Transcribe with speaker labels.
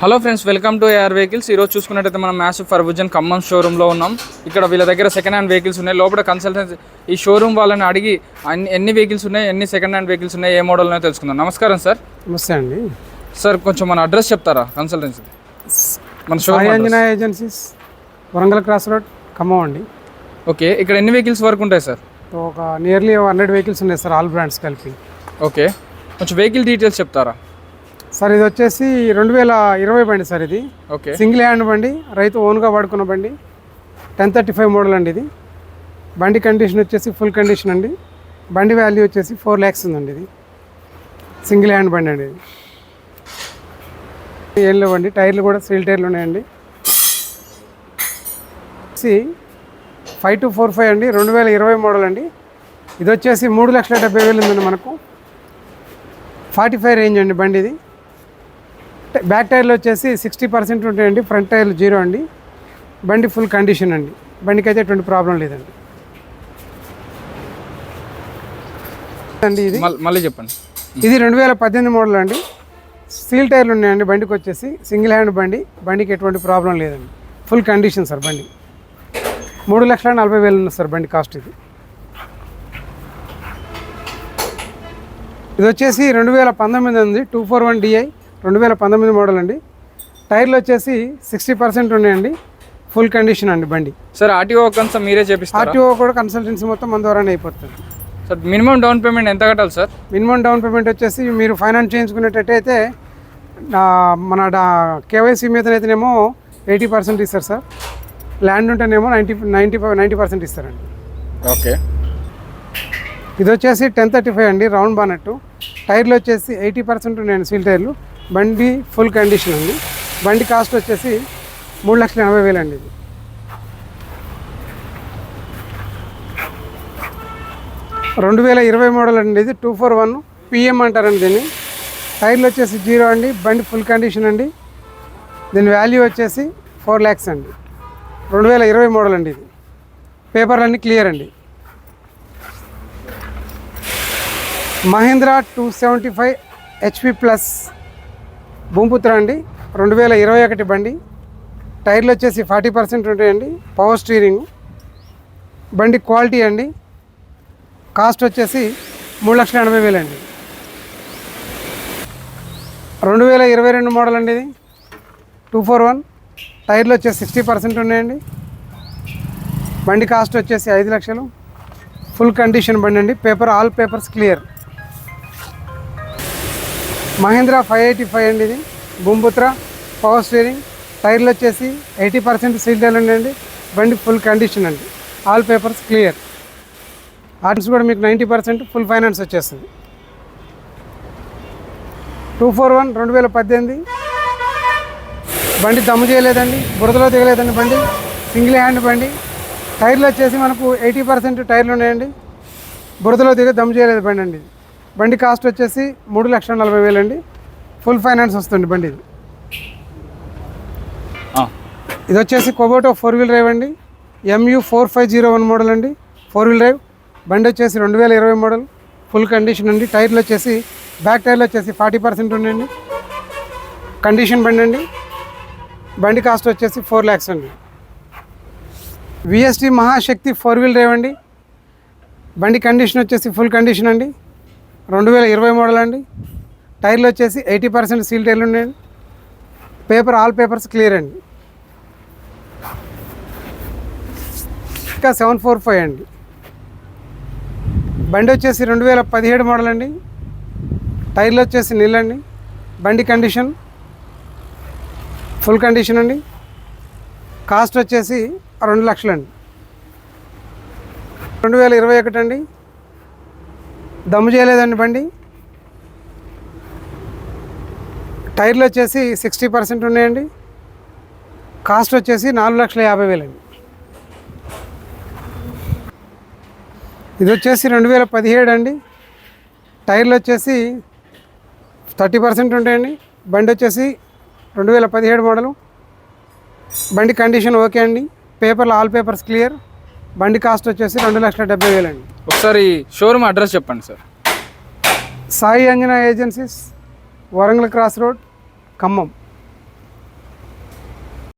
Speaker 1: Hello friends, welcome to AR vehicles. ఈరోజు చూసుకున్నట్టయితే మనం మ్యాసివ్ ఫర్బుజన్ ఖమ్మం షోరూంలో ఉన్నాం. ఇక్కడ వీళ్ళ దగ్గర సెకండ్ హ్యాండ్ వెహికల్స్ ఉన్నాయి. లోపల కన్సల్టెన్సీ ఈ షోరూమ్ వాళ్ళని అడిగి ఎన్ని వెహికల్స్ ఉన్నాయి, ఎన్ని సెకండ్ హ్యాండ్ వెహికల్స్ ఉన్నాయి, ఏ మోడల్ ఉన్నాయో తెలుసుకుందాం. నమస్కారం సార్.
Speaker 2: నమస్తే అండి
Speaker 1: సార్, కొంచెం మన అడ్రస్ చెప్తారా? కన్సల్టెన్సీ మన showroom
Speaker 2: Anjaneya agencies, Warangal cross road, Khammam అండి.
Speaker 1: ఓకే, ఇక్కడ ఎన్ని వెహికల్స్ వరకు ఉంటాయి సార్?
Speaker 2: ఒక నియర్లీ 100 వెహికల్స్ ఉన్నాయి సార్, ఆల్ బ్రాండ్స్ కలిపి.
Speaker 1: ఓకే, కొంచెం వెహికల్ డీటెయిల్స్ చెప్తారా
Speaker 2: సార్? ఇది వచ్చేసి 2020 బండి సార్. ఇది
Speaker 1: ఓకే,
Speaker 2: సింగిల్ హ్యాండ్ బండి, రైతు ఓన్గా వాడుకున్న బండి. 1035 మోడల్ అండి ఇది. బండి కండిషన్ వచ్చేసి ఫుల్ కండిషన్ అండి. బండి వాల్యూ వచ్చేసి 4 lakhs ఉందండి. ఇది సింగిల్ హ్యాండ్ బండి అండి. ఇది ఏం లేవండి, టైర్లు కూడా సీల్ టైర్లు ఉన్నాయండి. 5245 అండి, 2020 మోడల్ అండి. ఇది వచ్చేసి 3,70,000 ఉందండి మనకు. 45 రేంజ్ అండి బండి. ఇది బ్యాక్ టైర్లు వచ్చేసి 60% ఉంటాయండి, ఫ్రంట్ టైర్లు 0 అండి. బండి ఫుల్ కండిషన్ అండి, బండికి అయితే ఎటువంటి ప్రాబ్లం లేదండి. ఇది
Speaker 1: మళ్ళీ చెప్పండి.
Speaker 2: ఇది 2018 మోడల్ అండి. స్టీల్ టైర్లు ఉన్నాయండి బండికి వచ్చేసి. సింగిల్ హ్యాండ్ బండి, బండికి ఎటువంటి ప్రాబ్లం లేదండి, ఫుల్ కండిషన్ సార్. బండి 3,40,000 ఉంది సార్ బండి కాస్ట్. ఇది వచ్చేసి 2019 ఉంది, 241DI 2019 మోడల్ అండి. టైర్లు వచ్చేసి 60% ఉన్నాయండి, ఫుల్ కండిషన్ అండి బండి.
Speaker 1: సార్, ఆర్టీఓ కన్సల్ట్ మీరే చేపిస్తారు?
Speaker 2: ఆర్టీఓ కూడా కన్సల్టెన్సీ మొత్తం మన ద్వారానే అయిపోతుంది
Speaker 1: సార్. మినిమం డౌన్ పేమెంట్ ఎంత కట్టాలి సార్?
Speaker 2: మినిమం డౌన్ పేమెంట్ వచ్చేసి మీరు ఫైనాన్స్ చేయించుకునేటట్టయితే మన కేవైసీ మీదనైతేనేమో 80% ఇస్తారు సార్. ల్యాండ్ ఉంటేనేమో 90% ఇస్తారండి.
Speaker 1: ఓకే,
Speaker 2: ఇది వచ్చేసి 1035 అండి, రౌండ్ బానెట్. టైర్లు వచ్చేసి 80% ఉన్నాయండి, సీల్ టైర్లు. బండి ఫుల్ కండిషన్ అండి. బండి కాస్ట్ వచ్చేసి 3,80,000 అండి. ఇది 2020 మోడల్ అండి. ఇది 241 PM అంటారండి దీన్ని. టైర్లు వచ్చేసి 0 అండి, బండి ఫుల్ కండిషన్ అండి. దీని వాల్యూ వచ్చేసి 4 lakhs అండి. 2020 మోడల్ అండి. ఇది పేపర్లు అన్నీ క్లియర్ అండి. మహీంద్రా 275 HP ప్లస్ భూమిపుత్ర అండి, 2021 బండి. టైర్లు వచ్చేసి 40% ఉంటాయండి, పవర్ స్టీరింగ్. బండి క్వాలిటీ అండి. కాస్ట్ వచ్చేసి 3,80,000 అండి. 2022 మోడల్ అండి. ఇది 241. టైర్లు వచ్చేసి 60% ఉన్నాయండి. బండి కాస్ట్ వచ్చేసి 5 లక్షలు. ఫుల్ కండిషన్ బండి అండి, ఆల్ పేపర్స్ క్లియర్. మహీంద్రా 585 అండి. ఇది భూమిపుత్ర, పవర్ స్టీరింగ్. టైర్లు వచ్చేసి 80% సీల్ టైర్లు ఉన్నాయండి. బండి ఫుల్ కండిషన్ అండి, ఆల్ పేపర్స్ క్లియర్. ఆర్ట్స్ కూడా మీకు 90% ఫుల్ ఫైనాన్స్ వచ్చేస్తుంది. 241 2018 బండి దమ్ము చేయలేదండి, బురదలో దిగలేదండి బండి. సింగిల్ హ్యాండ్ బండి. టైర్లు వచ్చేసి మనకు 80% టైర్లు ఉన్నాయండి, బురదలో దిగ దమ్ము చేయలేదు బండి అండి. బండి కాస్ట్ వచ్చేసి 3,40,000 అండి. ఫుల్ ఫైనాన్స్ వస్తుంది బండి. ఇది వచ్చేసి కోబోటో 4-wheel డ్రైవ్ అండి. MU 4501 మోడల్ అండి, 4-wheel డ్రైవ్. బండి వచ్చేసి 2020 మోడల్, ఫుల్ కండిషన్ అండి. టైర్లు వచ్చేసి బ్యాక్ టైర్లు వచ్చేసి 40% ఉన్నాయండి, కండిషన్ బండి అండి. బండి కాస్ట్ వచ్చేసి 4 lakhs అండి. VST మహాశక్తి 4-wheel డ్రైవ్ అండి. బండి కండిషన్ వచ్చేసి ఫుల్ కండిషన్ అండి, 2020 మోడల్ అండి. టైర్లు వచ్చేసి 80% సీల్ టైర్లు ఉన్నాయండి. ఆల్ పేపర్స్ క్లియర్ అండి. ఇంకా 745 అండి. బండి వచ్చేసి 2017 మోడల్ అండి. టైర్లు వచ్చేసి నీళ్ళండి. బండి కండిషన్ ఫుల్ కండిషన్ అండి. కాస్ట్ వచ్చేసి 2 లక్షలు అండి. 2021 అండి. దమ్ము చేయలేదండి బండి. టైర్లు వచ్చేసి 60% ఉన్నాయండి. కాస్ట్ వచ్చేసి 4,50,000 అండి. ఇది వచ్చేసి 2017 అండి. టైర్లు వచ్చేసి 30% ఉంటాయండి. బండి వచ్చేసి 2017 మోడలు. బండి కండిషన్ ఓకే అండి, ఆల్ పేపర్స్ క్లియర్. బండి కాస్ట్ వచ్చేసి 2,70,000 అండి.
Speaker 1: ఒకసారి షోరూమ్ అడ్రస్ చెప్పండి sir.
Speaker 2: Sai Anjaneya agencies, Warangal cross road, Khammam.